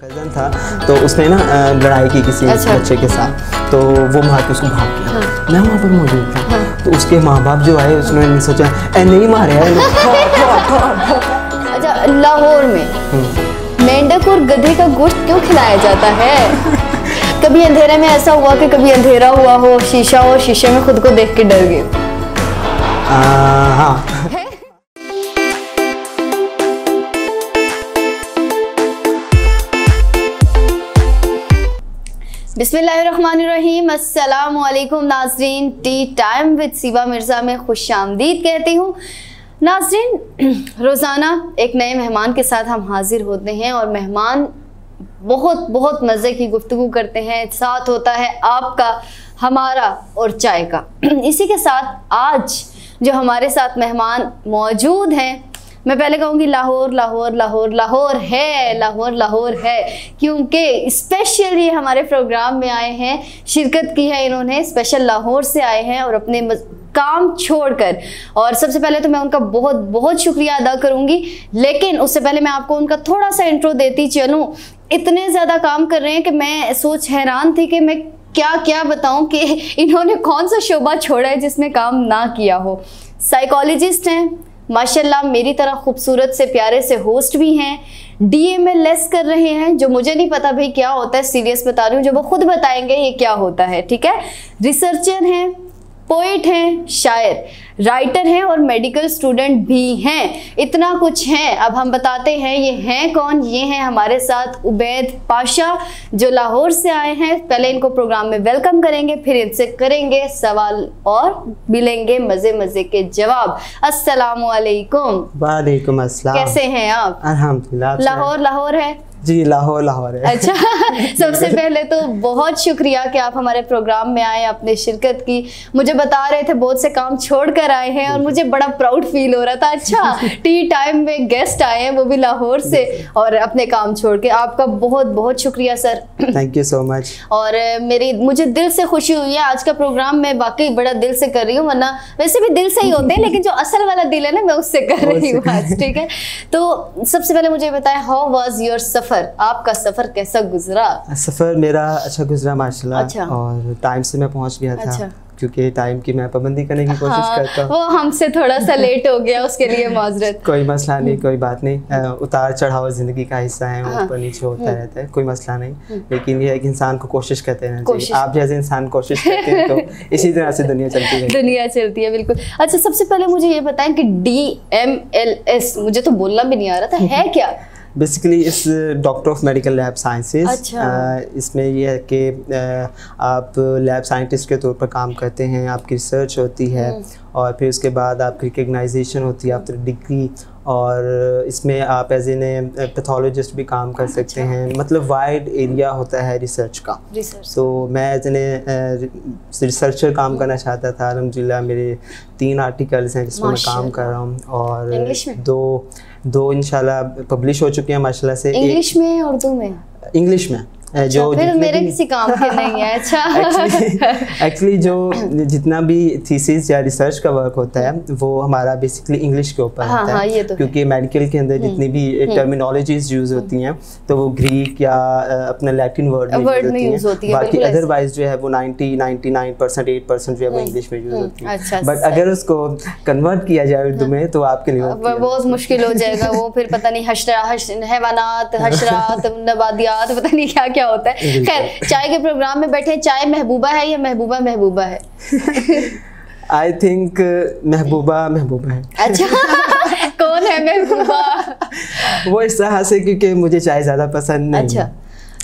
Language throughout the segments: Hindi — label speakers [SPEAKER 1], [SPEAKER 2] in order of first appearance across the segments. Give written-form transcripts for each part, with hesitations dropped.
[SPEAKER 1] कज़न था तो उसने ना लड़ाई की किसी बच्चे के साथ, तो वो मार के उसको भाग गया। मैं वहाँ पर मौजूद था। तो उसके माँ बाप जो आए उसने सोचा नहीं मारे है।
[SPEAKER 2] अच्छा, लाहौर में मेंढक और गधे का गोश्त क्यों खिलाया जाता है? कभी अंधेरे में ऐसा हुआ कि कभी अंधेरा हुआ हो, शीशा हो, शीशे में खुद को देख के डर गए?
[SPEAKER 1] हाँ।
[SPEAKER 2] बिस्मिल्लाहिर्रहमानिर्रहीम। अस्सलाम वालेकुम नाज़रीन, टी टाइम विद सीबा मिर्ज़ा में खुशामदीद कहती हूँ। नाज़रीन, रोज़ाना एक नए मेहमान के साथ हम हाजिर होते हैं और मेहमान बहुत बहुत मज़े की गुफ्तगू करते हैं। साथ होता है आपका, हमारा और चाय का। इसी के साथ आज जो हमारे साथ मेहमान मौजूद हैं, मैं पहले कहूँगी लाहौर लाहौर लाहौर लाहौर है, लाहौर लाहौर है, क्योंकि स्पेशल ये हमारे प्रोग्राम में आए हैं, शिरकत की है इन्होंने, स्पेशल लाहौर से आए हैं और अपने काम छोड़कर। और सबसे पहले तो मैं उनका बहुत बहुत शुक्रिया अदा करूँगी, लेकिन उससे पहले मैं आपको उनका थोड़ा सा इंट्रो देती चलूँ। इतने ज़्यादा काम कर रहे हैं कि मैं सोच हैरान थी कि मैं क्या क्या बताऊँ कि इन्होंने कौन सा शोबा छोड़ा है जिसमें काम ना किया हो। साइकोलॉजिस्ट हैं माशाल्लाह, मेरी तरह खूबसूरत से प्यारे से होस्ट भी हैं, DMLS कर रहे हैं, जो मुझे नहीं पता भाई क्या होता है, सीरियस बता रही हूँ, जो वो खुद बताएंगे ये क्या होता है, ठीक है। रिसर्चर हैं, पोइट हैं, शायर, राइटर हैं और मेडिकल स्टूडेंट भी हैं। इतना कुछ हैं। अब हम बताते हैं ये हैं कौन। ये हैं हमारे साथ उबैद पाशा, जो लाहौर से आए हैं। पहले इनको प्रोग्राम में वेलकम करेंगे, फिर इनसे करेंगे सवाल और मिलेंगे मजे मजे के जवाब। अस्सलाम वालेकुम।
[SPEAKER 1] वालेकुम अस्सलाम।
[SPEAKER 2] कैसे हैं आप?
[SPEAKER 1] अल्हम्दुलिल्लाह।
[SPEAKER 2] लाहौर लाहौर है
[SPEAKER 1] जी, लाहौर लाहौर है।
[SPEAKER 2] अच्छा। सबसे पहले तो बहुत शुक्रिया कि आप हमारे प्रोग्राम में आए, आपने शिरकत की। मुझे बता रहे थे बहुत से काम छोड़कर आए हैं और मुझे बड़ा प्राउड फील हो रहा था। अच्छा, टी टाइम में गेस्ट आए हैं, वो भी लाहौर से, और अपने काम छोड़ के। आपका बहुत बहुत शुक्रिया sir.
[SPEAKER 1] Thank you so much.
[SPEAKER 2] और मुझे दिल से खुशी हुई है आज का प्रोग्राम मैं वाकई बड़ा दिल से कर रही हूँ, वरना वैसे भी दिल से ही होते हैं, लेकिन जो असल वाला दिल है ना, मैं उससे कर रही हूँ आज, ठीक है। तो सबसे पहले मुझे बताएं, हाउ वाज योर सफर? आपका सफर कैसा गुजरा?
[SPEAKER 1] सफर मेरा अच्छा गुजरा माशाल्लाह।
[SPEAKER 2] अच्छा।
[SPEAKER 1] और टाइम से मैं पहुंच गया था।
[SPEAKER 2] अच्छा।
[SPEAKER 1] क्योंकि टाइम की मैं पाबंदी करने की कोशिश करता हूँ।
[SPEAKER 2] वो हमसे थोड़ा सा लेट हो गया, उसके लिए माजरत।
[SPEAKER 1] कोई मसला नहीं, कोई बात नहीं। उतार चढ़ाव जिंदगी का हिस्सा है, वो ऊपर नीचे होता रहता है, कोई मसला नहीं। लेकिन ये एक इंसान को कोशिश करते रहना चाहिए। आप जैसे इंसान कोशिश करते हैं तो इसी तरह से दुनिया चलती है।
[SPEAKER 2] दुनिया चलती है, बिल्कुल। अच्छा, सबसे पहले मुझे ये बताएं कि DMLS, मुझे तो बोलना भी नहीं आ रहा था, है क्या?
[SPEAKER 1] बेसिकली इस doctor of medical lab sciences.
[SPEAKER 2] अच्छा।
[SPEAKER 1] इसमें यह है कि आप लैब साइंटिस्ट के तौर पर काम करते हैं, आपकी रिसर्च होती है और फिर उसके बाद आपकी रिकग्नाइजेशन होती है आफ्टर डिग्री, और इसमें आप एज एन पैथोलॉजिस्ट भी काम कर सकते हैं। मतलब वाइड एरिया होता है रिसर्च का। तो मैं एज एन रिसर्चर काम करना चाहता था। अल्हम्दुलिल्लाह मेरे 3 आर्टिकल्स हैं जिसमें मैं काम कर रहा हूँ, और दो इंशाल्लाह पब्लिश हो चुके हैं माशाल्लाह से।
[SPEAKER 2] इंग्लिश में या उर्दू में?
[SPEAKER 1] इंग्लिश में।
[SPEAKER 2] अच्छा, जो फिर मेरे किसी काम के नहीं है। अच्छा।
[SPEAKER 1] एक्चुअली जो जितना भी थीसिस या रिसर्च का वर्क होता है वो हमारा बेसिकली इंग्लिश के ऊपर होता है।
[SPEAKER 2] ये तो
[SPEAKER 1] क्योंकि मेडिकल के अंदर जितनी भी टर्मिनोलॉजीज यूज होती हैं तो वो ग्रीक या अपना लैटिन वर्ड में यूज होती है। बाकी अदरवाइज जो है वो 99% 8% जो है वो इंग्लिश में यूज होती है। बट अगर उसको कन्वर्ट किया जाए उर्दू में तो आपके लिए
[SPEAKER 2] बहुत मुश्किल हो जाएगा। वो फिर पता नहीं हैवानात, हशरात, नबादियात, पता नहीं क्या होता है। खैर, चाय के प्रोग्राम में बैठे, चाय महबूबा है या महबूबा महबूबा है?
[SPEAKER 1] आई थिंक महबूबा है।
[SPEAKER 2] अच्छा। कौन है महबूबा?
[SPEAKER 1] वो इस तरह से क्योंकि मुझे चाय ज्यादा पसंद नहीं।
[SPEAKER 2] अच्छा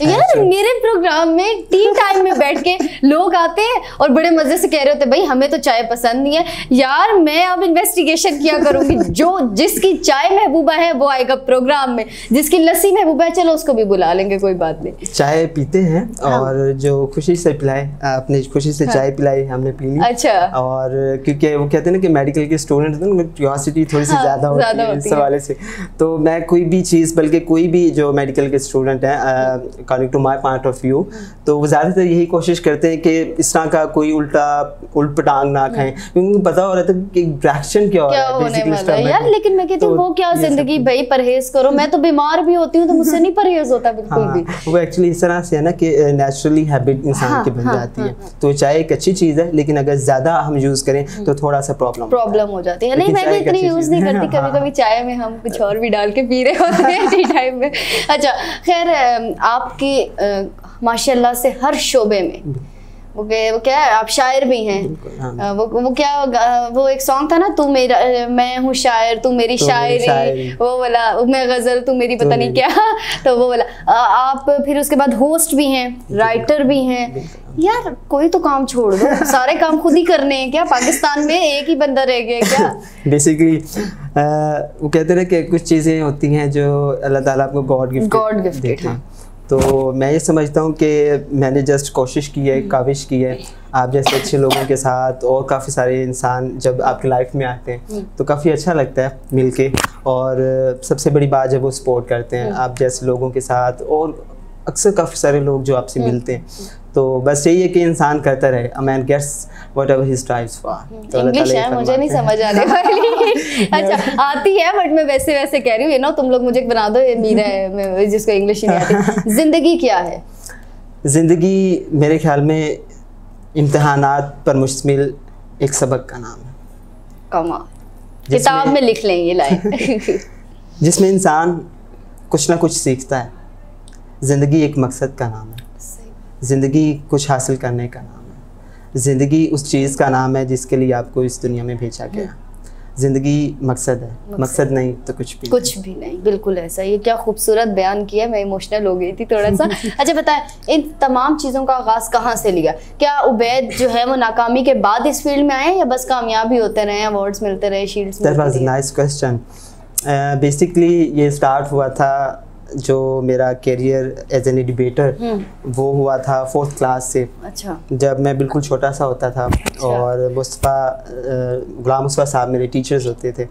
[SPEAKER 2] यार, मेरे प्रोग्राम में टी टाइम में बैठ के लोग आते हैं और बड़े मजे से कह रहे होते भाई हमें तो चाय पसंद नहीं है। यार मैं अब इन्वेस्टिगेशन किया करूंगी। जो जिसकी चाय महबूबा है वो आएगा प्रोग्राम में, जिसकी लस्सी महबूबा है चलो उसको भी बुला लेंगे, कोई बात नहीं।
[SPEAKER 1] चाय पीते हैं। हाँ। और जो खुशी से पिलाए, अपनी खुशी से चाय पिलाई, हमने पी ली।
[SPEAKER 2] अच्छा।
[SPEAKER 1] और क्योंकि वो कहते हैं ना कि मेडिकल के स्टूडेंट क्यूरियोसिटी थोड़ी सी ज्यादा होती है इस हवाले से। तो मैं कोई भी चीज़, बल्कि कोई भी जो मेडिकल के स्टूडेंट हैं according to my point of view, तो वो ज़्यादातर यही कोशिश करते हैं कि इस तरह का कोई उल्ट पटांग ना खाएं, क्योंकि उनको पता हो रहा था कि रिएक्शन क्या हो रहा है बेसिकली
[SPEAKER 2] यार। लेकिन मैं कहती हूँ वो क्या जिंदगी भाई, परहेज करो। मैं तो बीमार भी होती हूँ तो मुझसे नहीं परहेज होता बिल्कुल भी।
[SPEAKER 1] वो एक्चुअली इस तरह से है ना कि नेचुरली हैबिट इंसान की बन जाती है। तो चाय एक अच्छी चीज़ है, लेकिन अगर ज़्यादा हम यूज़ करें तो थोड़ा सा प्रॉब्लम
[SPEAKER 2] हो जाती है। नहीं, मैं भी इतनी यूज़ नहीं करती, कभी कभी चाय में हम कुछ और भी डाल के पी रहे होते हैं टी टाइम में। अच्छा, खैर आपकी माशाल्लाह से हर शोबे में वो क्या है, आप शायर भी हैं। वो क्या, वो एक सॉन्ग था ना, तू मेरा मैं हूँ शायर तू मेरी शायरी, वो वाला, मैं गजल तू मेरी पता नहीं क्या, तो वो वाला आप फिर उसके बाद होस्ट भी हैं, राइटर भी हैं। यार कोई तो काम छोड़ दो, सारे काम खुद ही करने हैं क्या? पाकिस्तान में एक ही बंदा रह गया क्या?
[SPEAKER 1] बेसिकली वो कहते हैं कि कुछ चीज़ें होती हैं जो अल्लाह ताला आपको गॉड गिफ्ट देते हैं। तो मैं ये समझता हूँ कि मैंने जस्ट कोशिश की है, काविश की है, आप जैसे अच्छे लोगों के साथ और काफ़ी सारे इंसान जब आपकी लाइफ में आते हैं तो काफ़ी अच्छा लगता है मिलके। और सबसे बड़ी बात जब वो सपोर्ट करते हैं आप जैसे लोगों के साथ, और अक्सर काफ़ी सारे लोग जो आपसे मिलते हैं, तो बस यही है कि इंसान करता रहे, a man gets whatever he strives for.
[SPEAKER 2] English है, मुझे नहीं समझ आने वाली। अच्छा, आती है बट मैं वैसे कह रही हूँ, ये ना तुम लोग मुझे बना दो ये मीरा है जिसको इंग्लिश नहीं आती। जिंदगी क्या है?
[SPEAKER 1] जिंदगी मेरे ख्याल में इम्तिहानात पर मुश्तमिल एक सबक का नाम है।
[SPEAKER 2] कमाल, किताब में लिख लें ये लाइन।
[SPEAKER 1] जिसमें इंसान कुछ ना कुछ सीखता है। ज़िंदगी एक मकसद का नाम है, ज़िंदगी कुछ हासिल करने का नाम है, ज़िंदगी उस चीज़ का नाम है जिसके लिए आपको इस दुनिया में भेजा गया। ज़िंदगी मकसद है, मकसद नहीं तो कुछ भी नहीं।
[SPEAKER 2] बिल्कुल ऐसा। ये क्या खूबसूरत बयान किया, मैं इमोशनल हो गई थी थोड़ा सा। अच्छा बताएं, इन तमाम चीज़ों का आगाज़ कहाँ से लिया? क्या उबैद जो है वो नाकामी के बाद इस फील्ड में आए, या बस कामयाबी होते रहे, अवार्ड्स मिलते रहे, शील्ड्स मिलते रहे?
[SPEAKER 1] Nice question. बेसिकली ये स्टार्ट हुआ था, जो मेरा करियर एज एन डिबेटर वो हुआ था 4th क्लास से।
[SPEAKER 2] अच्छा।
[SPEAKER 1] जब मैं बिल्कुल छोटा सा होता था। अच्छा। और गुलाम मुस्तफ़ा साहब मेरे टीचर्स होते थे,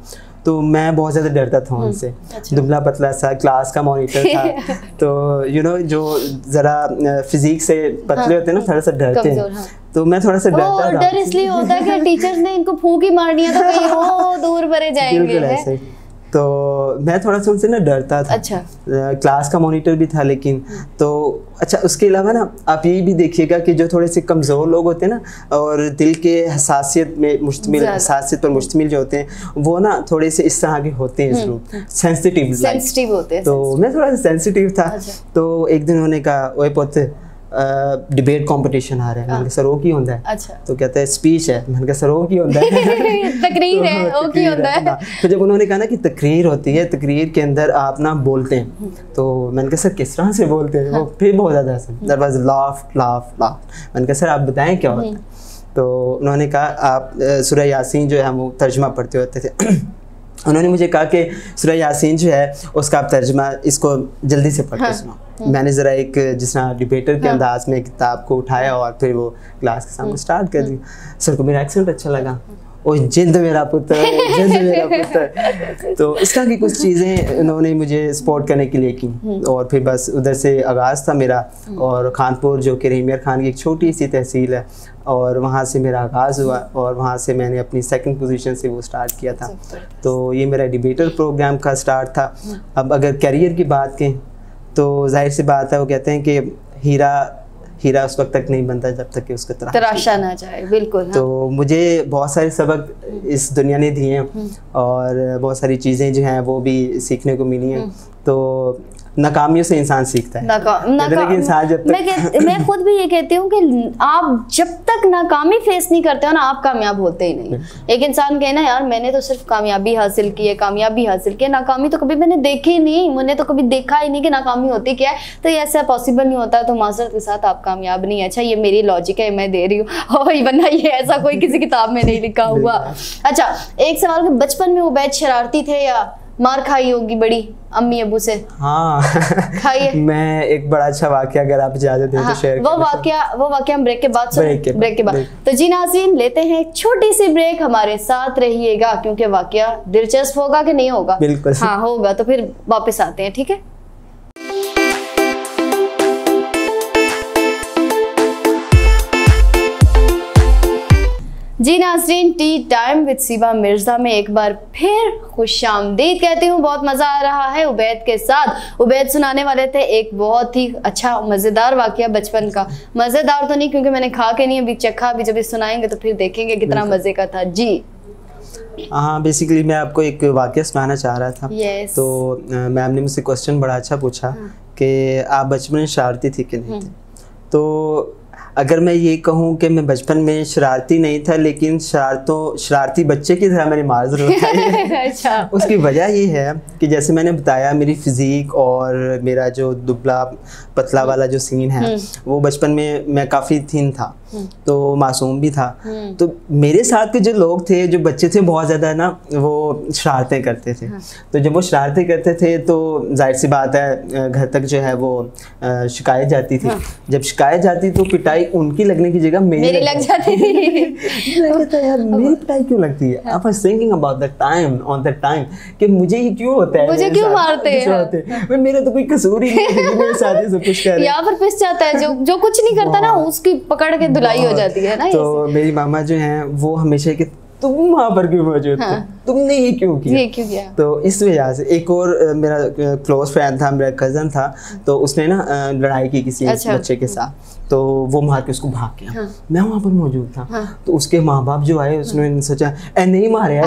[SPEAKER 1] तो मैं बहुत ज़्यादा डरता था उनसे। अच्छा। दुबला पतला सा क्लास का मॉनिटर था। तो जो ज़रा फिजिक्स से पतले होते हैं ना, थोड़ा सा डरते हैं। तो मैं थोड़ा सा डरता था।
[SPEAKER 2] डर इसलिए होता है कि टीचर्स ने इनको फूंक ही मारनी है तो कहीं वो दूर भरे जाएंगे।
[SPEAKER 1] बिल्कुल ऐसे। तो मैं थोड़ा सा उनसे ना डरता था।
[SPEAKER 2] अच्छा।
[SPEAKER 1] क्लास का मॉनिटर भी था, लेकिन तो अच्छा, उसके अलावा ना आप ये भी देखिएगा कि जो थोड़े से कमज़ोर लोग होते हैं ना, और दिल के हसासियत पर मुश्तमिल जो होते हैं, वो ना थोड़े से इस तरह के होते हैं, ज़रूर सेंसिटिव होते हैं। तो मैं थोड़ा सा सेंसिटिव था। तो एक दिन उन्होंने कहा, ओए पुत्त डिबेट कंपटीशन आ रहा है। मैंने कहा सर वो की होता है? अच्छा। तो कहता है स्पीच है। मैंने कहा सर वो की होता है?
[SPEAKER 2] तकरीर है, वो की होता है।
[SPEAKER 1] तो जब उन्होंने कहा ना कि तकरीर होती है, तकरीर के अंदर आप ना बोलते हैं, तो मैंने कहा सर किस तरह से बोलते हैं? वो फिर बहुत ज़्यादा हंसे। That was laugh. मैंने कहा सर आप बताएं क्या होता है? तो उन्होंने कहा आप सूरह यासीन जो है वो तर्जुमा पढ़ते होते थे। उन्होंने मुझे कहा कि सूरह यासीन जो है उसका आप तर्जुमा इसको जल्दी से पढ़ के सुनाओ। मैंने ज़रा एक जिस तरह डिबेटर के अंदाज में किताब को उठाया और फिर वो क्लास के सामने स्टार्ट कर दिया। सर को मेरा एक्सेंट अच्छा लगा, ओ जिंद मेरा पुत्र, जिंद मेरा पुत्र। तो इस तरह की कुछ चीज़ें उन्होंने मुझे सपोर्ट करने के लिए की, और फिर बस उधर से आगाज़ था मेरा। और खानपुर जो कि रहीम यार खान की एक छोटी सी तहसील है, और वहाँ से मेरा आगाज़ हुआ, और वहाँ से मैंने अपनी 2nd पोजीशन से वो स्टार्ट किया था। तो ये मेरा डिबेटर प्रोग्राम का स्टार्ट था। अब अगर करियर की बात करें तो जाहिर सी बात है, वो कहते हैं कि हीरा उस वक्त तक नहीं बनता जब तक कि उसका
[SPEAKER 2] तराशा ना जाए। बिल्कुल। हाँ।
[SPEAKER 1] तो मुझे बहुत सारे सबक इस दुनिया ने दिए हैं, और बहुत सारी चीज़ें जो हैं वो भी सीखने को मिली हैं। तो नाकामियों से इंसान सीखता है। इंसान जब तक
[SPEAKER 2] मैं खुद भी ये कहती हूँ कि आप जब तक नाकामी फेस नहीं करते हो ना, आप कामयाब होते ही नहीं। एक इंसान कहे ना यार मैंने तो सिर्फ कामयाबी हासिल की है, नाकामी तो कभी मैंने देखी नहीं, मैंने तो कभी देखा ही नहीं कि नाकामी होती क्या है। तो ये ऐसा पॉसिबल नहीं होता, तो माजरत के साथ आप कामयाब नहीं है। अच्छा, ये मेरी लॉजिक है, मैं दे रही हूँ, वरना ये ऐसा कोई किसी किताब में नहीं लिखा हुआ। अच्छा, एक सवाल, बचपन में उबैद शरारती थे या मार खाई होगी बड़ी अम्मी अबू से?
[SPEAKER 1] हाँ
[SPEAKER 2] खाइए।
[SPEAKER 1] मैं एक बड़ा अच्छा वाकया अगर आप इजाजत दें तो शेयर
[SPEAKER 2] वो वाकया हम ब्रेक के बाद ब्रेक के बाद। तो जी नाज़रीन, लेते हैं एक छोटी सी ब्रेक, हमारे साथ रहिएगा क्योंकि वाकया दिलचस्प होगा कि नहीं होगा?
[SPEAKER 1] बिल्कुल।
[SPEAKER 2] हाँ होगा, तो फिर वापस आते हैं, ठीक है। जी नाज़रीन, टी टाइम विद सीबा मिर्ज़ा में एक बार फिर खुशामदीद कहती हूँ। बहुत मज़ा आ रहा है उबैद के साथ। उबैद सुनाने वाले थे एक बहुत ही अच्छा मज़ेदार वाक़या बचपन का। मज़ेदार तो नहीं क्योंकि मैंने खा के नहीं अभी चखा, अभी जब सुनाएंगे तो फिर देखेंगे कितना मज़े का था। जी
[SPEAKER 1] हाँ, बेसिकली मैं आपको एक वाक़या सुनाना चाह रहा था। तो मैम ने मुझसे क्वेश्चन बड़ा अच्छा पूछा कि आप बचपन में शरारती थी कि नहीं थे। तो अगर मैं ये कहूँ कि मैं बचपन में शरारती नहीं था, लेकिन शरारती बच्चे की तरह मैंने मार ज़रूर खाई। अच्छा। उसकी वजह ये है कि जैसे मैंने बताया, मेरी फिज़िक और मेरा जो दुबला पतला वाला जो सीन है वो बचपन में मैं काफ़ी थिन था, तो मासूम भी था। तो मेरे साथ के जो लोग थे, जो बच्चे थे, बहुत ज़्यादा ना वो शरारतें करते थे। तो जब वो शरारतें करते थे तो जाहिर सी बात है घर तक जो है वो शिकायत जाती थी। जब शिकायत जाती तो पिटाई उनकी लगने की जगह मेरी लग जाती थी। मैं कहता यार मेरी पिटाई क्यों लगती है? I was thinking about that time on that time कि मुझे ही क्यों होता है,
[SPEAKER 2] मुझे क्यों मारते हैं?
[SPEAKER 1] मेरा तो कोई कसूर ही नहीं है, मेरे साथ ही सब कुछ कर रहे हैं।
[SPEAKER 2] यहाँ पर पिस जाता है जो कुछ नहीं करता ना, उसकी पकड़ के धुलाई हो जाती है ना।
[SPEAKER 1] तो मेरी मामा जो हैं वो हमेशा कि तुम वहाँ पर क्यों मौजूद थे, तुमने ये क्यों किया? तो इस वजह से एक और मेरा क्लोज फ्रेंड था, मेरा कज़न था, तो उसने ना लड़ाई की किसी बच्चे के साथ, तो वो मार के उसको भाग गया। मैं वहाँ पर मौजूद था। तो उसके माँ बाप जो आए, उसने सोचा नहीं मारे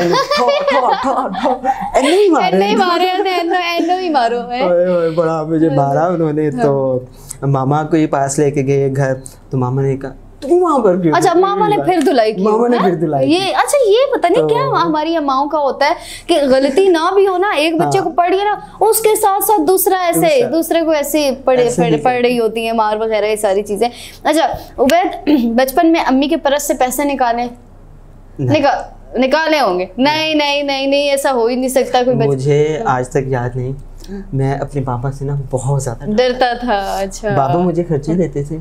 [SPEAKER 1] बड़ा मुझे मारा उन्होंने। तो मामा को ये पास लेके गए घर, तो मामा ने कहा तुम वहाँ पर क्यों?
[SPEAKER 2] अच्छा, मामा ने फिर धुलाई की।
[SPEAKER 1] मामा ने फिर धुलाई
[SPEAKER 2] ये अच्छा, ये पता नहीं क्या हमारी अम्माओं का होता है कि गलती ना भी हो ना, एक बच्चे को पढ़ गया ना, उसके साथ साथ दूसरे को ऐसे पढ़ रही होती है, मार वगैरह ये सारी चीजें। अच्छा उबैद, बचपन में अम्मी के परस से पैसे निकाले होंगे? नहीं, ऐसा हो ही नहीं सकता। कोई
[SPEAKER 1] मुझे आज तक याद नहीं। मैं अपने पापा से ना बहुत ज्यादा
[SPEAKER 2] डरता था। अच्छा।
[SPEAKER 1] बाबा मुझे खर्चे देते थे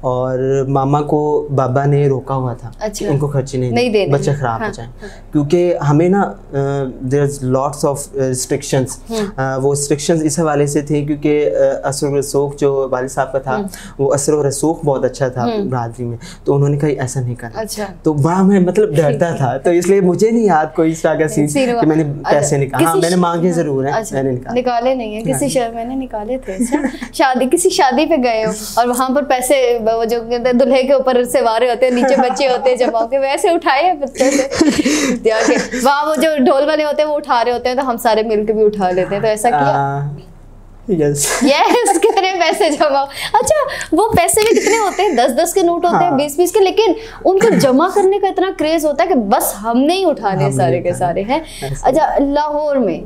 [SPEAKER 1] और मामा को बाबा ने रोका हुआ था। अच्छा। उनको खर्चे नहीं देने, बच्चे खराब हो जाए। क्योंकि हमें ना there is lots of restrictions. वो रिस्ट्रिक्शंस इस हवाले से थे क्योंकि असर रसूख जो वालिद साहब का था, वो असर रसूख बहुत अच्छा था बरादरी में, तो उन्होंने कहा ऐसा नहीं करना। अच्छा। तो बड़ा मैं मतलब डरता था, तो इसलिए मुझे नहीं याद कोई इस तरह का सीन कि मैंने पैसे निकाले। हाँ, मैंने मांगे जरूर है, मैंने निकाले नहीं है।
[SPEAKER 2] मैंने निकाले थे। किसी शादी पे गए हो और वहाँ पर पैसे, वो जो दुल्हे के ऊपर से वारे होते हैं, नीचे बच्चे होते हैं जमा के, वैसे उठाए हैं बच्चे से। वहाँ वो जो ढोल वाले होते हैं वो उठा रहे होते हैं, तो हम सारे मिलकर भी उठा लेते हैं। तो ऐसा किया? यस। कितने पैसे जमा? अच्छा, वो पैसे भी कितने होते हैं? 10-10 के नोट होते हैं, 20-20 के, लेकिन उनको जमा करने का इतना क्रेज होता है कि बस हमने ही उठाने सारे के सारे हैं। अच्छा, लाहौर में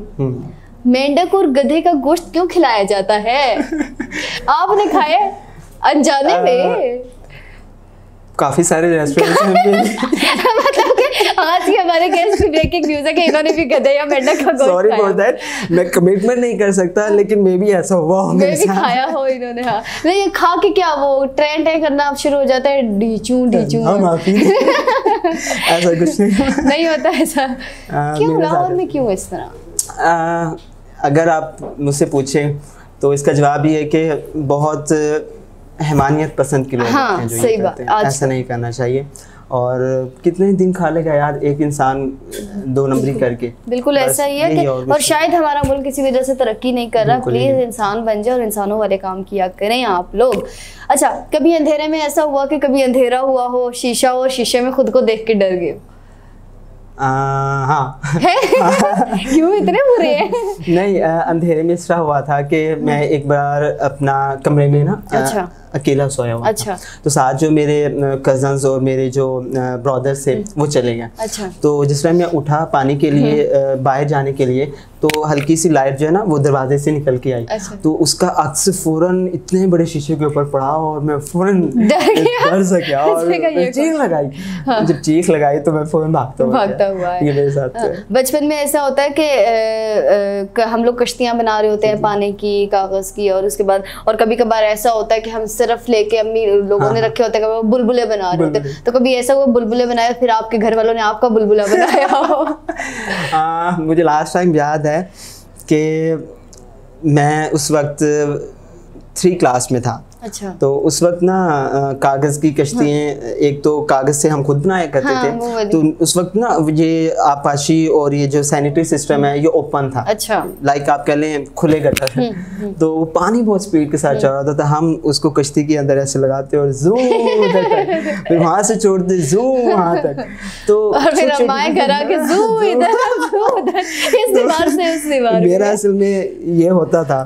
[SPEAKER 2] मेंढक और गधे का गोश्त क्यों खिलाया जाता है? आपने खाया अनजाने में?
[SPEAKER 1] काफी सारे रेस्टोरेंट्स हैं।
[SPEAKER 2] मतलब कि आज की हमारे गेस्ट की ब्रेकिंग न्यूज़ है कि इन्होंने भी गधे या मेंढक का गोश्त खाया।
[SPEAKER 1] सॉरी फॉर दैट, मैं कमिटमेंट नहीं कर सकता, लेकिन मे भी ऐसा हुआ हो मेरे साथ।
[SPEAKER 2] खाया हो इन्होंने। हाँ, नहीं खा के क्या वो ट्रेंड है करना शुरू हो जाता है, ढीचू।
[SPEAKER 1] ऐसा कुछ
[SPEAKER 2] नहीं होता ऐसा। क्यों लाहौर में क्यों इस तरह?
[SPEAKER 1] अगर आप मुझसे पूछें तो इसका जवाब ये है कि बहुत हैवानियत पसंद के लोग हैं जो ये करते हैं। ऐसा नहीं करना चाहिए। और कितने दिन खा लेगा यार एक इंसान 2 नंबरी करके।
[SPEAKER 2] बिल्कुल ऐसा ही है कि और शायद हमारा मुल्क किसी वजह से तरक्की नहीं कर रहा। प्लीज इंसान बन जाए और इंसानों वाले काम किया करें आप लोग। अच्छा, कभी अंधेरे में ऐसा हुआ कि कभी अंधेरा हुआ हो, शीशा हो, शीशे में खुद को देख के डर गए?
[SPEAKER 1] हाँ।
[SPEAKER 2] क्यों इतने बुरे हैं?
[SPEAKER 1] नहीं, अंधेरे में इस तरह हुआ था कि मैं एक बार अपना कमरे में ना अकेला सोया हुआ था। तो साथ जो मेरे कजन्स और मेरे जो ब्रदर्स थे वो चले गए। अच्छा। तो जिस टाइम मैं उठा पानी के लिए बाहर जाने के लिए, तो हल्की सी लाइट जो है ना वो दरवाजे से निकल के आई। अच्छा। तो उसका अक्स फौरन इतने बड़े शीशे के ऊपर पड़ा और मैं फौरन डर सा गया और चीख लगाई। हाँ। जब चीख लगाई तो मैं फौरन भागता हुआ ये मेरे साथ।
[SPEAKER 2] हाँ। बचपन में ऐसा होता है कि हम लोग कश्तियाँ बना रहे होते हैं पानी की, कागज की, और उसके बाद और कभी कभार ऐसा होता है कि हम सिर्फ लेके अम्मी लोगों ने रखे होते हैं, वो बुलबुले बना रहे होते हैं। तो कभी ऐसा हुआ बुलबुले बनाया फिर आपके घर वालों ने आपका बुलबुला बनाया हो?
[SPEAKER 1] मुझे लास्ट टाइम याद है कि मैं उस वक्त 3 क्लास में था
[SPEAKER 2] अच्छा।
[SPEAKER 1] तो उस वक्त ना कागज़ की कश्तियाँ एक तो कागज़ से हम खुद बनाया करते थे, तो उस वक्त ना ये आपाशी और ये जो सैनिटरी सिस्टम है ये ओपन था।
[SPEAKER 2] अच्छा।
[SPEAKER 1] लाइक आप कह लें खुले गटर, तो वो पानी बहुत स्पीड के साथ चल रहा था, हम उसको कश्ती के अंदर ऐसे लगाते और जूम उधर तक, फिर वहाँ से छोड़ते जूम वहाँ तक, तो
[SPEAKER 2] और फिर हमारे घर आके जूम इधर जूम उधर, इस दीवार से उस दीवार।
[SPEAKER 1] मेरा असल में ये होता था,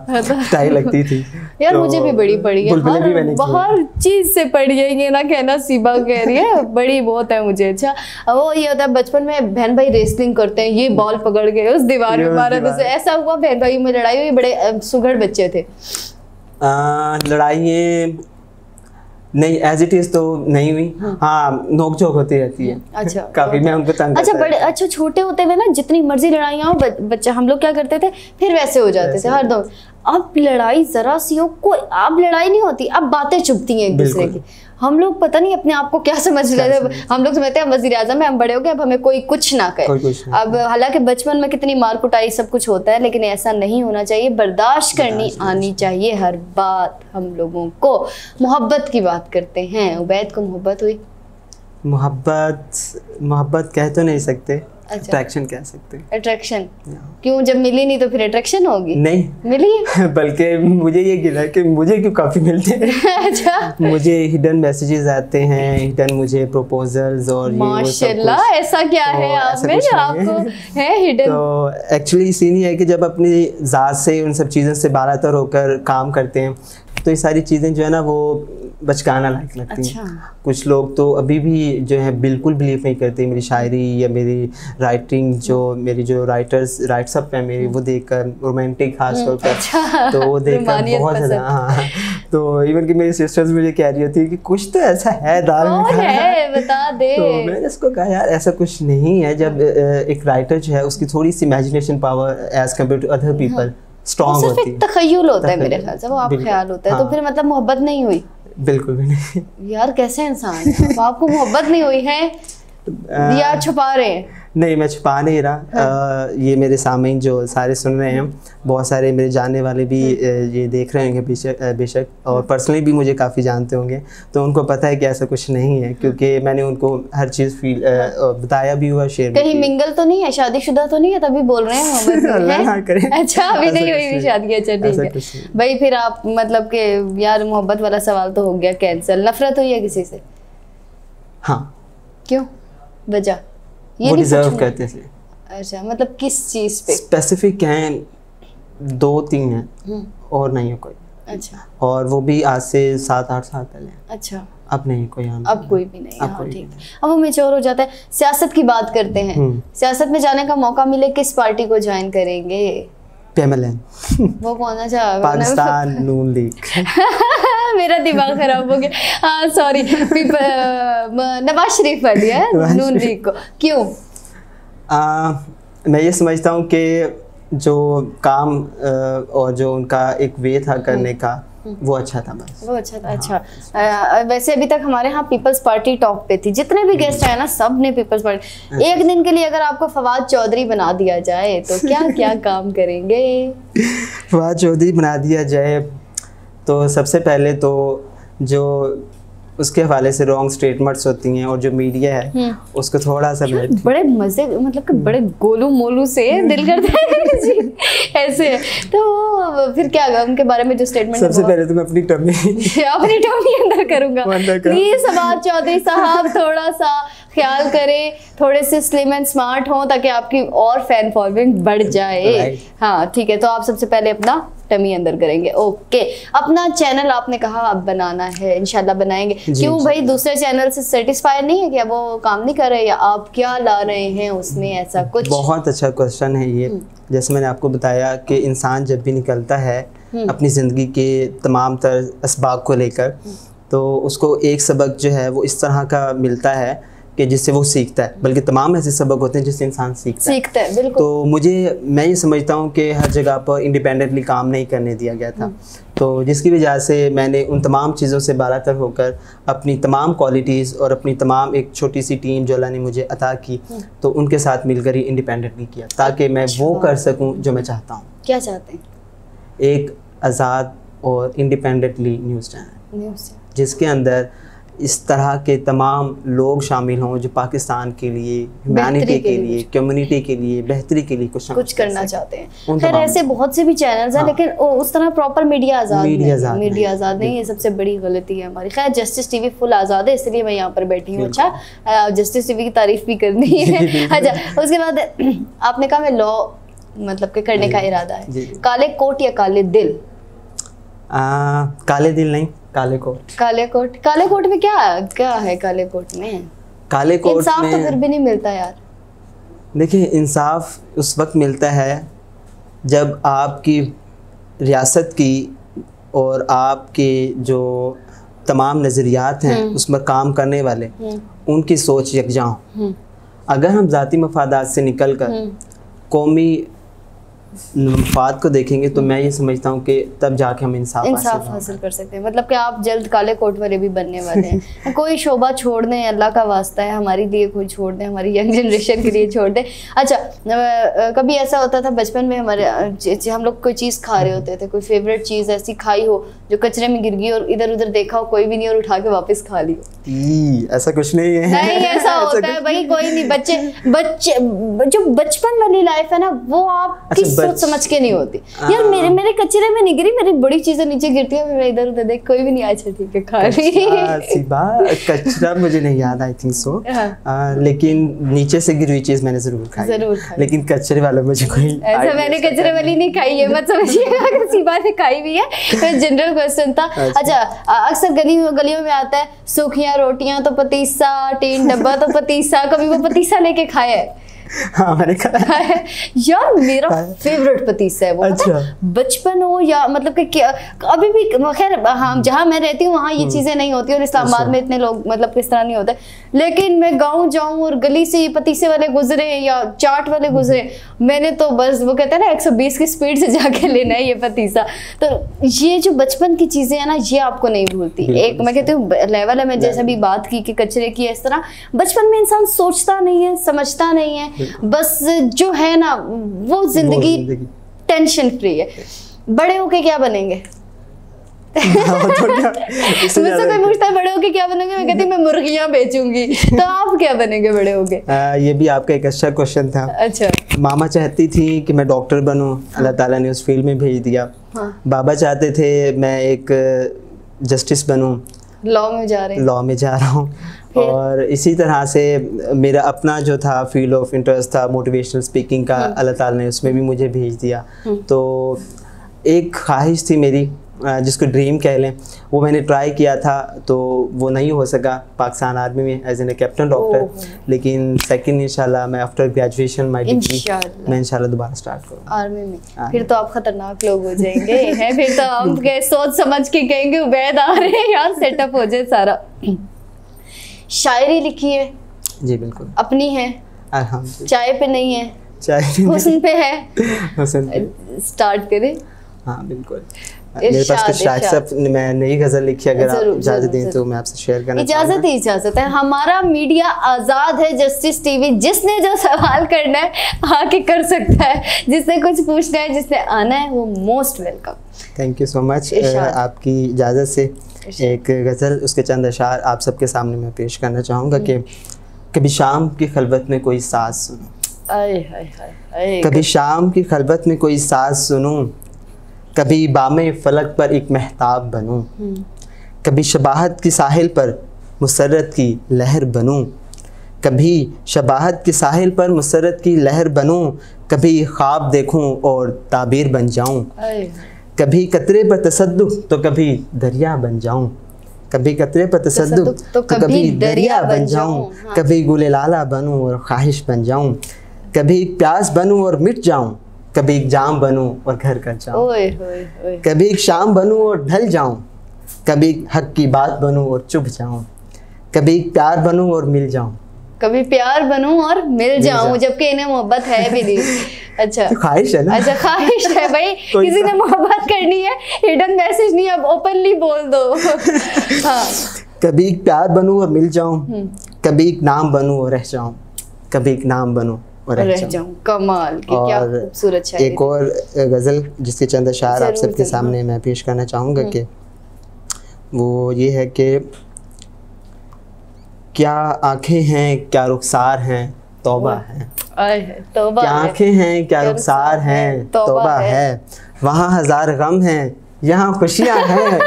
[SPEAKER 1] टाई लगती थी
[SPEAKER 2] यार।
[SPEAKER 1] तो
[SPEAKER 2] मुझे भी बड़ी पड़ी है, हर चीज से पड़ी है, ये ना कहना सीबा कह रही है बड़ी बहुत है मुझे। अच्छा, वो ये होता है बचपन में बहन भाई रेसलिंग करते हैं, ये बॉल पकड़ के उस दीवार में मारा, जैसे ऐसा हुआ बहन भाई में लड़ाई हुई, बड़े सुघड़ बच्चे थे।
[SPEAKER 1] लड़ाई नहीं एज इट इज तो नहीं हुई, हाँ नोक झोंक होती रहती है।
[SPEAKER 2] अच्छा।
[SPEAKER 1] काफी मैं उनको तंग
[SPEAKER 2] अच्छा बड़े अच्छा छोटे होते हुए ना जितनी मर्जी लड़ाइयाँ हो बच्चा, हम लोग क्या करते थे फिर वैसे हो जाते थे हर दम। अब लड़ाई जरा सी हो, कोई अब लड़ाई नहीं होती, अब बातें चुभती हैं एक दूसरे की। हम लोग पता नहीं अपने आप को क्या समझ रहे थे, हम लोग समझते हैं वज़ीर आज़म है, हम बड़े हो गए, अब हमें कोई कुछ ना कहे। अब हालांकि बचपन में कितनी मार कुटाई सब कुछ होता है, लेकिन ऐसा नहीं होना चाहिए, बर्दाश्त करनी आनी चाहिए हर बात हम लोगों को। मोहब्बत की बात करते हैं, उबैद को मोहब्बत हुई?
[SPEAKER 1] मोहब्बत कह तो नहीं सकते, अट्रैक्शन कह सकते हैं।
[SPEAKER 2] अट्रैक्शन क्यों? जब मिली नहीं तो फिर अट्रैक्शन होगी?
[SPEAKER 1] नहीं
[SPEAKER 2] मिली है
[SPEAKER 1] बल्कि मुझे ये गिला है कि मुझे क्यों काफी मिलते हैं।
[SPEAKER 2] अच्छा।
[SPEAKER 1] मुझे हिडन मैसेजेस आते हैं, हिडन मुझे प्रपोजल्स और
[SPEAKER 2] माशाल्लाह, ऐसा क्या है आप में जो आपको है हिडन?
[SPEAKER 1] तो एक्चुअली सीन ये है कि जब अपनी ज़ात से उन सब चीज़ों से बालातर होकर काम करते हैं तो ये सारी चीज़ें जो है ना वो बचकाना लायक लगती हैं। कुछ लोग तो अभी भी जो है बिल्कुल बिलीव नहीं करते मेरी शायरी या मेरी राइटिंग, जो मेरी जो राइट्स अप है मेरी, वो देखकर रोमांटिक खास तौर पर, तो वो देखकर बहुत ज़्यादा, हाँ। तो इवन कि मेरी सिस्टर्स मुझे कह रही होती है कि कुछ तो ऐसा है दाल में
[SPEAKER 2] खाना है, बता दे।
[SPEAKER 1] तो मैंने उसको कहा यार ऐसा कुछ नहीं है। जब एक राइटर जो है उसकी थोड़ी सी imagination power as compared to other people strong होती है,
[SPEAKER 2] तखय्युल होता है मेरे ख्याल से, वो आप ख्याल होता है। तो फिर मतलब मोहब्बत नहीं हुई?
[SPEAKER 1] बिल्कुल भी नहीं।
[SPEAKER 2] यार कैसे इंसान है, आपको मोहब्बत नहीं हुई है या छुपा रहे हैं?
[SPEAKER 1] नहीं मैं छुपा नहीं रहा। ये मेरे सामने जो सारे सुन रहे हैं, बहुत सारे मेरे जानने वाले भी ये देख रहे होंगे बेशक, और पर्सनली भी मुझे काफ़ी जानते होंगे, तो उनको पता है कि ऐसा कुछ नहीं है, क्योंकि मैंने उनको हर चीज़ फील बताया भी हुआ, शेयर
[SPEAKER 2] कहीं मिंगल तो नहीं है, शादीशुदा तो नहीं है तभी बोल रहे हैं? अच्छा अभी नहीं हुई भी शादी? अच्छा ठीक है भाई। फिर आप मतलब कि यार मोहब्बत वाला सवाल तो हो गया कैंसिल। नफरत हुई है किसी से?
[SPEAKER 1] हाँ।
[SPEAKER 2] क्यों? वजह
[SPEAKER 1] ये वो डिजर्व करते थे।
[SPEAKER 2] अच्छा मतलब किस चीज पे?
[SPEAKER 1] स्पेसिफिक हैं, 2-3 हैं और नहीं है कोई।
[SPEAKER 2] अच्छा।
[SPEAKER 1] और वो भी आज से 7-8 साल पहले।
[SPEAKER 2] अच्छा।
[SPEAKER 1] अब नहीं कोई,
[SPEAKER 2] अब कोई भी नहीं। हाँ ठीक है, अब वो मैच्योर हो जाता है। सियासत की बात करते हैं, सियासत में जाने का मौका मिले किस पार्टी को ज्वाइन करेंगे?
[SPEAKER 1] PMLN।
[SPEAKER 2] वो कौन सा?
[SPEAKER 1] पाकिस्तान नून लीग।
[SPEAKER 2] मेरा दिमाग खराब हो गया। हाँ सॉरी, नवाज शरीफ वाली है नून लीग को। क्यों?
[SPEAKER 1] मैं ये समझता हूँ कि जो काम और जो उनका एक वे था करने का वो अच्छा था, बस
[SPEAKER 2] वो अच्छा था। अच्छा वैसे अभी तक हमारे यहाँ पीपल्स पार्टी टॉप पे थी, जितने भी गेस्ट आए ना सब ने पीपल्स पार्टी। एक दिन के लिए अगर आपको फवाद चौधरी बना दिया जाए तो क्या क्या काम करेंगे?
[SPEAKER 1] फवाद चौधरी बना दिया जाए तो सबसे पहले तो जो उसके हवाले से रॉन्ग स्टेटमेंट्स होती हैं और जो मीडिया है उसको थोड़ा सा
[SPEAKER 2] बड़े मजे, मतलब कि बड़े गोलू मोलू से दिल करता है जी ऐसे। तो फिर क्या उनके बारे में जो स्टेटमेंट?
[SPEAKER 1] सबसे पहले तो मैं अपनी
[SPEAKER 2] टर्मी अंदर करूंगा। प्लीज फवाद चौधरी साहब थोड़ा सा ख्याल करें, थोड़े से स्लिम एंड स्मार्ट हों ताकि आपकी और फैन फॉलोइंग बढ़ जाए। हाँ ठीक है, तो आप सबसे पहले अपना टमी अंदर करेंगे। ओके, अपना चैनल आपने कहा आप बनाना है, इंशाल्लाह बनाएंगे। क्यों भाई, दूसरे चैनल से सेटिस्फाई नहीं है क्या? वो काम नहीं कर रहे या आप क्या ला रहे हैं उसमें ऐसा कुछ?
[SPEAKER 1] बहुत अच्छा क्वेश्चन है ये। जैसे मैंने आपको बताया कि इंसान जब भी निकलता है अपनी ज़िंदगी के तमाम तर असबाब को लेकर, तो उसको एक सबक जो है वो इस तरह का मिलता है कि जिससे वो सीखता है, बल्कि तमाम ऐसे सबक होते हैं जिससे इंसान सीखता है।
[SPEAKER 2] बिल्कुल।
[SPEAKER 1] तो मैं ये समझता हूँ कि हर जगह पर इंडिपेंडेंटली काम नहीं करने दिया गया था, तो जिसकी वजह से मैंने उन तमाम चीज़ों से बालातर होकर अपनी तमाम क्वालिटीज़ और अपनी तमाम एक छोटी सी टीम जो अल्लाह ने मुझे अता की, तो उनके साथ मिलकर ही इंडिपेंडेंटली किया ताकि मैं वो कर सकूँ जो मैं चाहता हूँ।
[SPEAKER 2] क्या चाहते हैं?
[SPEAKER 1] एक आज़ाद और इंडिपेंडेंटली न्यूज़ चैनल। जिसके अंदर इस तरह के तमाम लोग शामिल हों जो पाकिस्तान के लिए, ह्यूमैनिटी के लिए, कम्युनिटी के लिए, बेहतरी के लिए कुछ
[SPEAKER 2] करना चाहते हैं। खैर ऐसे बहुत से भी चैनल्स हैं, लेकिन उस तरह प्रॉपर मीडिया आज़ाद नहीं है, सबसे बड़ी गलती है हमारी। खैर जस्टिस टीवी फुल आज़ाद है, इसलिए मैं यहाँ पर बैठी हूँ। अच्छा, जस्टिस टीवी की तारीफ भी करनी है। अच्छा, उसके बाद आपने कहा मैं लॉ मतलब के करने का इरादा है, काले कोट या काले दिल?
[SPEAKER 1] काले दिल नहीं, काले कोट।
[SPEAKER 2] काले कोट में क्या है? काले कोट में इंसाफ तो फिर भी नहीं मिलता यार।
[SPEAKER 1] देखिए, इंसाफ उस वक्त मिलता है जब आपकी रियासत की और आपके जो तमाम नज़रियात हैं उस पर काम करने वाले, उनकी सोच यकजा हो। अगर हम ज़ाती मफादात से निकल कर कौमी मफाद को देखेंगे तो मैं ये समझता हूँ कि तब जाके हम इंसाफ
[SPEAKER 2] हासिल कर सकते हैं। मतलब कि आप जल्द काले कोट वाले भी बनने वाले हैं। कोई शोबा छोड़ दें, अल्लाह का वास्ता है, हमारे लिए कोई छोड़ दें, हमारी यंग जनरेशन के लिए छोड़ दें। अच्छा, कभी ऐसा होता था बचपन में हमारे, हम लोग कोई चीज़ खा रहे होते थे, कोई फेवरेट चीज़ ऐसी खाई हो जो कचरे में गिर गई और इधर उधर देखा हो कोई भी नहीं और उठा के वापस खा ली?
[SPEAKER 1] ऐसा कुछ नहीं है।
[SPEAKER 2] नहीं, ऐसा होता है भाई, कोई नहीं। बच्चे जो बचपन वाली लाइफ है ना, वो आपकी सोच समझ के नहीं होती। यार मेरे कचरे में नहीं गिरी, मेरी बड़ी चीजें नीचे गिरती है, मैं इधर उधर देख कोई भी नहीं, अच्छा ठीक है खा ली।
[SPEAKER 1] कचरा मुझे नहीं याद, आई थिंक सो, लेकिन नीचे से गिरी हुई चीज मैंने जरूर खाई। लेकिन कचरे वाला मुझे कोई
[SPEAKER 2] ऐसा, मैंने कचरे वाली नहीं खाई है, मत समझिएगा। सीबा ने खाई भी है, जनरल क्वेश्चन था। अच्छा, अक्सर गलियों में आता है सूखियां रोटियां तो पतीसा, टीन डब्बा तो पतीसा। कभी वो पतीसा लेके खाया है?
[SPEAKER 1] हाँ, मैंने खाया है
[SPEAKER 2] यार, मेरा फेवरेट पतीसा है वो। अच्छा। बचपन हो या मतलब कि अभी भी, खैर हाँ जहाँ मैं रहती हूँ वहाँ ये चीजें नहीं होती और इस्लामाबाद में इतने लोग मतलब किस तरह नहीं होते, लेकिन मैं गाँव जाऊँ और गली से ये पतीसे वाले गुजरे या चाट वाले गुजरे, मैंने तो बस वो कहते हैं ना 120 की स्पीड से जाके लेना है ये पतीसा। तो ये जो बचपन की चीजें है ना, ये आपको नहीं भूलती। एक मैं कहती हूँ लेवल है, मैं जैसे भी बात की कि कचरे की, इस तरह बचपन में इंसान सोचता नहीं है, समझता नहीं है, बस जो है ना वो जिंदगी टेंशन फ्री है। बड़े होके क्या बनेंगे? मुझसे कोई पूछता है बड़े होके क्या बनेंगे, मैं कहती हूँ मैं मुर्गियां बेचूंगी। तो आप क्या बनेंगे बड़े होके?
[SPEAKER 1] ये भी आपका एक अच्छा क्वेश्चन था।
[SPEAKER 2] अच्छा।
[SPEAKER 1] मामा चाहती थी कि मैं डॉक्टर बनूं, अल्लाह ताला ने उस फील्ड में भेज दिया। बाबा चाहते थे मैं एक जस्टिस बनूं, लॉ में जा रहा हूँ। और इसी तरह से मेरा अपना जो था फील्ड ऑफ इंटरेस्ट था मोटिवेशनल स्पीकिंग का, अल्लाह ताला ने उसमें भी मुझे भेज दिया। तो एक ख्वाहिश थी मेरी, जिसको ड्रीम कह लें, वो मैंने ट्राई किया था, तो वो नहीं हो सका पाकिस्तान आर्मी में एज एन कैप्टन डॉक्टर। लेकिन सेकंड इंशाल्लाह मैं आफ्टर ग्रेजुएशन माय डिग्री मैं इंशाल्लाह दोबारा स्टार्ट करूँगा
[SPEAKER 2] आर्मी में। फिर तो आप खतरनाक लोग हो जाएंगे हैं, फिर तो हम सोच समझ के कहेंगे उबैद आ रहे हैं यार, सेटअप हो जाए सारा। शायरी लिखी है? जी बिल्कुल। अपनी है? चाय पे नहीं है, हुस्न पे है। स्टार्ट करें? हाँ बिल्कुल। मेरे पास कुछ शायद सब मैं नई गजल लिखी, अगर आप इजाजत दें तो मैं आपसे शेयर करना चाहूँगा। इजाजत है। हमारा मीडिया आज़ाद है, जस्टिस टीवी, जिसने जो सवाल करना है आके कर सकता है, जिसने कुछ पूछना है, जिसने आना है वो most welcome. Thank you so much. आपकी इजाज़त से एक गज़ल, उसके चंद अशार आप सबके सामने मैं पेश करना चाहूँगा कि कभी शाम की खलबत में कोई साज सुनूं, कभी शाम की खलबत में कोई साज सुनूं, कभी बामे फलक पर एक महताब बनूं, कभी शबाहत की साहिल पर मुसर्रत की लहर बनूं, कभी शबाहत के साहिल पर मुसर्रत की लहर बनूं, कभी ख्वाब देखूं और ताबीर बन जाऊं, कभी कतरे पर तसद्दुक़ तो कभी दरिया बन जाऊं, कभी कतरे पर तसद्दुक़ तो कभी दरिया बन जाऊं, कभी गुले लाला बनूं और ख्वाहिश बन जाऊं, कभी प्यास बनूं और मिट जाऊं, कभी एक जाम बनूं और घर कर जाऊं, कभी एक शाम बनूं और ढल जाऊं, कभी हक की बात बनूं और चुभ जाऊं, कभी प्यार बनूं और मिल जाऊं, कभी प्यार बनूं और मिल जाऊं, जबकि इन्हें मोहब्बत है भी नहीं। अच्छा, तो ख्वाहिश है ना? अच्छा, ख्वाहिश है भाई। किसी ने मोहब्बत करनी है, हिडन मैसेज नहीं, अब ओपनली बोल दो। हाँ। कभी एक प्यार बनूं और मिल जाऊं, कभी एक नाम बनूं और रह जाऊं, कभी एक नाम बनूं और रह जाऊं। कमाल की, क्या खूबसूरत शायरी। एक और गज़ल जिसके चंद अशार आप सबके सामने मैं पेश करना चाहूँगा कि
[SPEAKER 1] वो ये है कि क्या आंखें हैं, क्या रुखसार हैं, तौबा है।
[SPEAKER 2] तौबा
[SPEAKER 1] क्या आंखें हैं, क्या रुखसार हैं, तौबा है। वहाँ हजार गम हैं, यहाँ खुशियाँ हैं,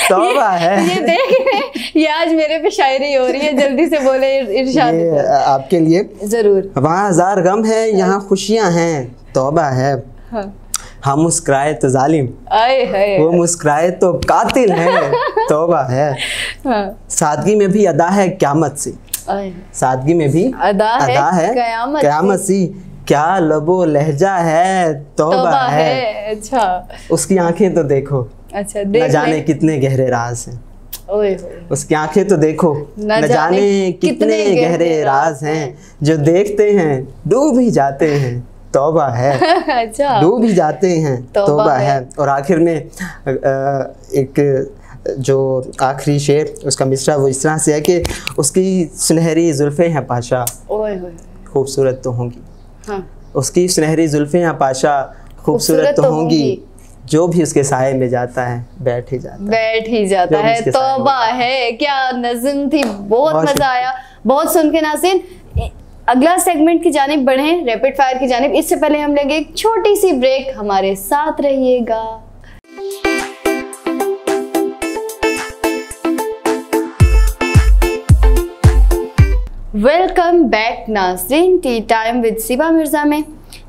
[SPEAKER 1] तौबा है।
[SPEAKER 2] ये देख, ये आज मेरे पे शायरी हो रही है, जल्दी से बोले इरशाद।
[SPEAKER 1] आपके लिए
[SPEAKER 2] जरूर।
[SPEAKER 1] वहाँ हजार गम है, यहाँ खुशियाँ हैं, तौबा है।
[SPEAKER 2] हाँ।
[SPEAKER 1] हम मुस्कुराए तो जालिम,
[SPEAKER 2] आए
[SPEAKER 1] वो मुस्कुराए तो कातिल है, तौबा है।
[SPEAKER 2] हाँ।
[SPEAKER 1] सादगी में भी अदा है क़यामत सी, सादगी में भी
[SPEAKER 2] अदा है
[SPEAKER 1] क़यामत सी। क्या लबो लहजा है, तौबा है।
[SPEAKER 2] अच्छा।
[SPEAKER 1] उसकी आंखें तो देखो,
[SPEAKER 2] अच्छा,
[SPEAKER 1] न जाने कितने गहरे राज हैं। उसकी आंखें तो देखो, न जाने कितने गहरे राज हैं। जो देखते हैं डूब ही जाते हैं, तौबा है।
[SPEAKER 2] अच्छा।
[SPEAKER 1] डूब ही जाते हैं, तौबा है। और आखिर में एक जो आखिरी शेर उसका मिसरा वो इस तरह से है कि उसकी सुनहरी जुल्फ़ें हैं पाशा, खूबसूरत तो होंगी। हाँ। उसकी सुनहरी जुल्फ़ें हैं पाशा, खूबसूरत तो होंगी। जो भी उसके साये में जाता है बैठ ही जाता है, तौबा है। क्या नज़्म थी, बहुत मजा आया, बहुत सुन के। नाज़रीन, अगला सेगमेंट की जानिब बढ़ें, रैपिड फायर की जानिब। इससे पहले हम लेंगे एक छोटी सी ब्रेक, हमारे साथ रहिएगा। वेलकम बैक नाज़रीन, टी टाइम विद सिबा मिर्ज़ा में।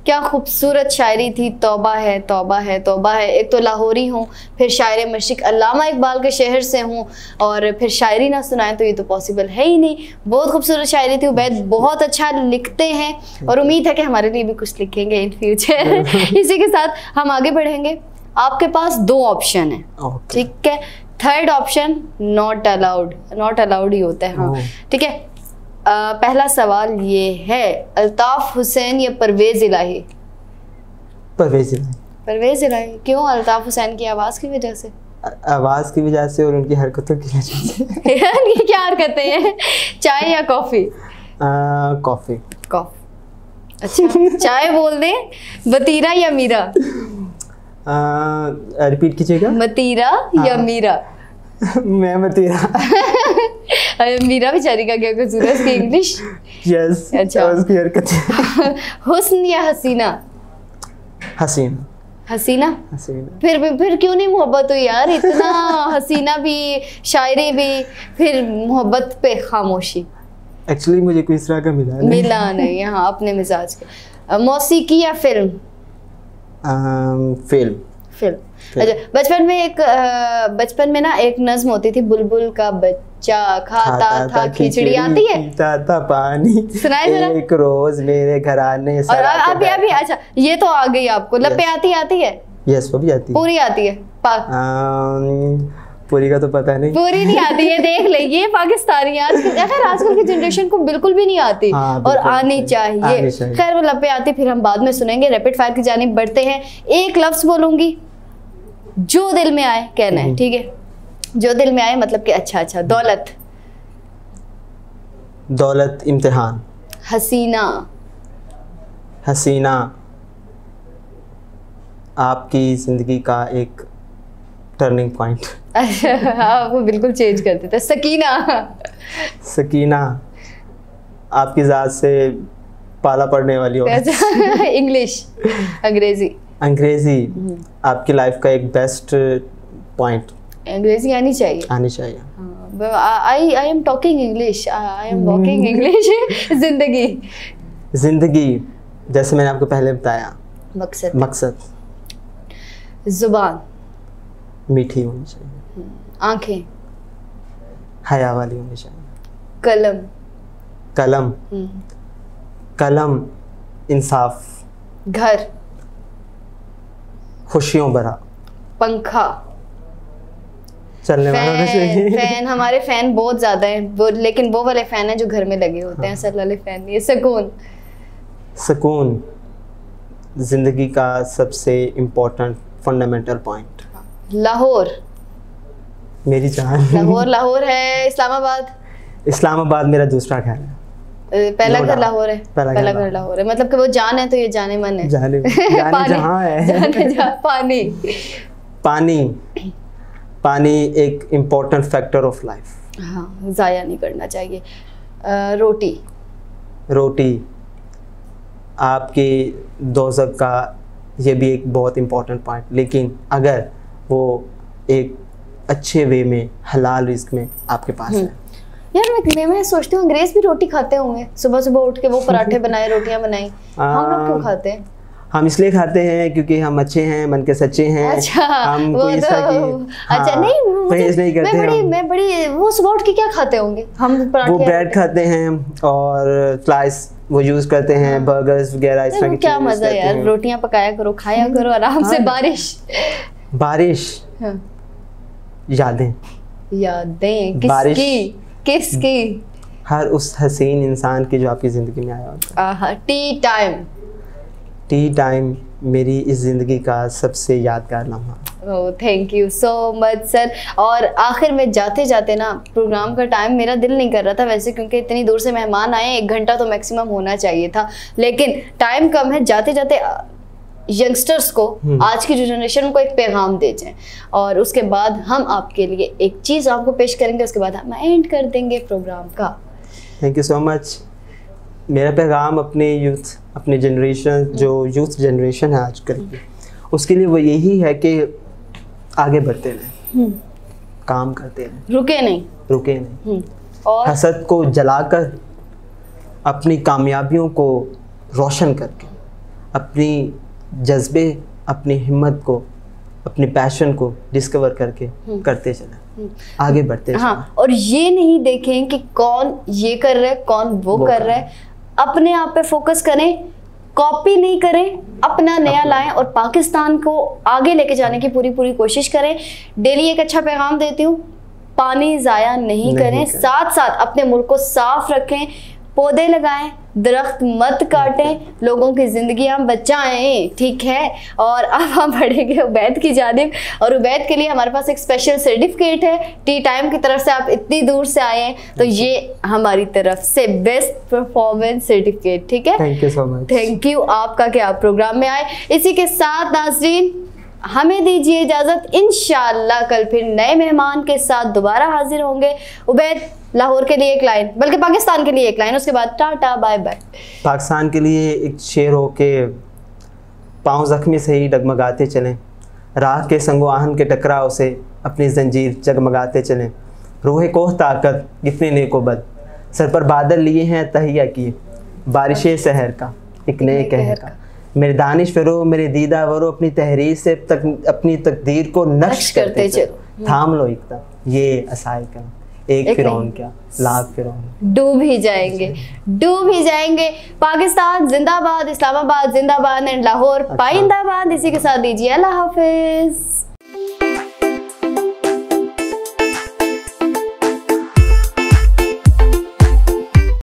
[SPEAKER 1] क्या खूबसूरत शायरी थी, तौबा है, तौबा है, तौबा है। एक तो लाहौरी हूँ, फिर शायर मशरिक़ अल्लामा इकबाल के शहर से हूँ, और फिर शायरी ना सुनाएं तो ये तो पॉसिबल है ही नहीं। बहुत खूबसूरत शायरी थी। उबैद बहुत अच्छा लिखते हैं और उम्मीद है कि हमारे लिए भी कुछ लिखेंगे इन फ्यूचर। इसी के साथ हम आगे बढ़ेंगे। आपके पास 2 ऑप्शन है, ठीक है। Third option not allowed, not allowed ही होता है। हाँ, ठीक है। पहला सवाल ये है, अल्ताफ हुसैन या परवेज़ इलाही? परवेज़ इलाही। परवेज़ इलाही क्यों? अल्ताफ हुसैन की आवाज़ की वजह से? आवाज़ की वजह से और उनकी हरकतों की वजह से। यानी क्या हरकतें हैं? चाय या कॉफ़ी? कॉफ़ी। कॉफ़ी, अच्छा। चाय बोल दें। मतीरा या मीरा? रिपीट कीजिएगा। मतीरा या मीरा? मैं मतीरा। मीरा बेचारी का क्या कसूर है? उसकी इंग्लिश? यस। अच्छा, उसकी हरकतें। हुस्न या हसीना? हसीना। हसीना? हसीना। फिर क्यों नहीं मोहब्बत हुई यार? इतना हसीना भी, शायरी भी, फिर मोहब्बत पे खामोशी। एक्चुअली मुझे कोई इस तरह का मिला नहीं। हाँ, अपने मिजाज के। मौसीकी या फिल्म? फिल्म। अच्छा, बचपन में ना एक नज्म होती थी, बुलबुल का बच्चा खाता था खिचड़ी, आती है? पीता था पानी, सुनाए जरा। एक रोज मेरे घराने और अभी अच्छा, ये तो आ गई आपको। लपे आती है? यस, वो भी आती है। पूरी आती है? पूरी का तो पता नहीं। पूरी नहीं आती है, देख ले, ये पाकिस्तानी आजकल की जनरेशन को बिल्कुल भी नहीं आती। हाँ, और आनी चाहिए। खैर, वो लपे आती, फिर हम बाद में सुनेंगे। रैपिड फायर की जानिब बढ़ते हैं। एक लफ्ज बोलूंगी, जो दिल में आए कहना है, ठीक है? जो दिल में आए मतलब कि अच्छा। दौलत? दौलत इम्तिहान। हसीना? हसीना आपकी जिंदगी का एक टर्निंग पॉइंट। अच्छा, हाँ, वो बिल्कुल चेंज कर देता है। सकीना? सकीना आपकी ज़ात से पाला पड़ने वाली हो। इंग्लिश? अंग्रेजी? अंग्रेजी आपकी लाइफ का एक बेस्ट पॉइंट। अंग्रेजी आनी चाहिए। I am talking English, I am walking English. जिंदगी जैसे मैंने आपको पहले बताया, मकसद। जुबान? मीठी होनी चाहिए। आंखें? हया वाली होनी चाहिए। कलम इंसाफ। घर? खुशियों भरा। पंखा? चलने वाला चाहिए। फैन? हमारे फैन बहुत ज्यादा हैं, लेकिन वो वाले फैन हैं जो घर में लगे होते हैं। असल वाले फैन नहीं है। सुकून जिंदगी का सबसे इम्पोर्टेंट फंडामेंटल पॉइंट। लाहौर? मेरी जान। लाहौर है। इस्लामाबाद मेरा दूसरा घर है। पहला घर लाहौर है। पहला घर लाहौर है, मतलब कि वो जान है तो ये जाने मन है। जाने जहाँ है। पानी? पानी एक इम्पोर्टेंट फैक्टर ऑफ लाइफ।
[SPEAKER 2] हाँ, ज़ाया नहीं करना चाहिए। रोटी
[SPEAKER 1] आपकी दोज़ख का ये भी एक बहुत इम्पोर्टेंट पॉइंट, लेकिन अगर वो एक अच्छे वे में हलाल रिस्क में आपके पास है।
[SPEAKER 2] यार मैं सोचती हूँ अंग्रेज भी रोटी खाते होंगे, सुबह सुबह उठ के वो पराठे बनाए, रोटियां बनाई। हम लोग क्यों खाते हैं?
[SPEAKER 1] हम इसलिए खाते हैं क्योंकि हम अच्छे हैं, मन के सच्चे हैं।
[SPEAKER 2] अच्छा,
[SPEAKER 1] हम कोई
[SPEAKER 2] अच्छा नहीं,
[SPEAKER 1] परहेज नहीं करते।
[SPEAKER 2] मैं बड़ी वो सुबह उठ के क्या खाते होंगे? हम पराठे,
[SPEAKER 1] वो ब्रेड खाते हैं और स्लाइस वो यूज करते हैं, बर्गर्स वगैरह इस तरह की चीजें।
[SPEAKER 2] क्या मजा यार, रोटियां पकाया करो, खाया करो आराम से।
[SPEAKER 1] बारिश यादें
[SPEAKER 2] किसकी?
[SPEAKER 1] हर उस हसीन इंसान की जो आपकी जिंदगी में आया होता है। टी टाइम मेरी इस ज़िंदगी का सबसे यादगार लम्हा।
[SPEAKER 2] Thank you so much sir. और आखिर में जाते जाते ना, प्रोग्राम का टाइम मेरा दिल नहीं कर रहा था वैसे, क्योंकि इतनी दूर से मेहमान आए, 1 घंटा तो मैक्सिमम होना चाहिए था, लेकिन टाइम कम है। जाते जाते यंगस्टर्स को, आज की जो जनरेशन को एक पैगाम दे जाएं, और उसके बाद हम आपके लिए एक चीज़ आपको पेश करेंगे, उसके बाद हम एंड कर देंगे प्रोग्राम का।
[SPEAKER 1] Thank you so much. मेरा पैगाम अपने यूथ, अपने जनरेशन, जो यूथ जनरेशन है आजकल की, उसके लिए वो यही है कि आगे बढ़ते रहें, काम करते रहें, रुके नहीं।
[SPEAKER 2] और
[SPEAKER 1] हसद को जलाकर अपनी कामयाबियों को रोशन करके, अपनी जज्बे, अपनी हिम्मत को, अपने पैशन को डिस्कवर करके करते चलें, आगे बढ़ते चलें।
[SPEAKER 2] हाँ, और ये नहीं देखें कि कौन ये कर रहा है, कौन वो कर रहा है। अपने आप पे फोकस करें, कॉपी नहीं करें, अपना नया लाएं और पाकिस्तान को आगे लेके जाने की पूरी कोशिश करें। डेली एक अच्छा पैगाम देती हूँ, पानी ज़ाया नहीं करें, साथ साथ अपने मुल्क को साफ रखें, पौधे लगाएं, दरख्त मत काटें, लोगों की जिंदगियां बचाएं, ठीक है। और अब हम बढ़ेंगे उबैद की जानिब, और उबैद के लिए हमारे पास एक स्पेशल सर्टिफिकेट है टी टाइम की तरफ से। आप इतनी दूर से आए हैं तो ये हमारी तरफ से बेस्ट परफॉर्मेंस सर्टिफिकेट, ठीक है।
[SPEAKER 1] Thank you so much.
[SPEAKER 2] Thank you आपका कि आप प्रोग्राम में आए। इसी के साथ नाज़रीन हमें दीजिए इजाज़त, इंशाअल्लाह कल फिर नए मेहमान के साथ दोबारा हाजिर होंगे। उबैद, लाहौर के लिए एक लाइन, बल्कि पाकिस्तान के लिए एक लाइन, उसके बाद टाटा बाय बाय।
[SPEAKER 1] पाकिस्तान के लिए एक शेर हो के पाँव जख्मी से ही डगमगाते चलें, राह के संगो आहन के टकराव से अपनी जंजीर जगमगाते चलें, रूह कोह ताकत कितने नेको बद, सर पर बादल लिए हैं तहिया किए, बारिशे सहर का एक नए कहर का, मेरे दानिश फिरो मेरे दीदा वरो, अपनी तहरीर से अपनी तकदीर को नक्श करते चलो, थाम लो एकदम ये असाई का, एक फिरौन क्या लाख फिरौन।
[SPEAKER 2] डूब ही जाएंगे। पाकिस्तान जिंदाबाद, इस्लामाबाद जिंदाबाद, एंड लाहौर पाइंदाबाद। इसी के साथ दीजिए अल्लाह हाफिज।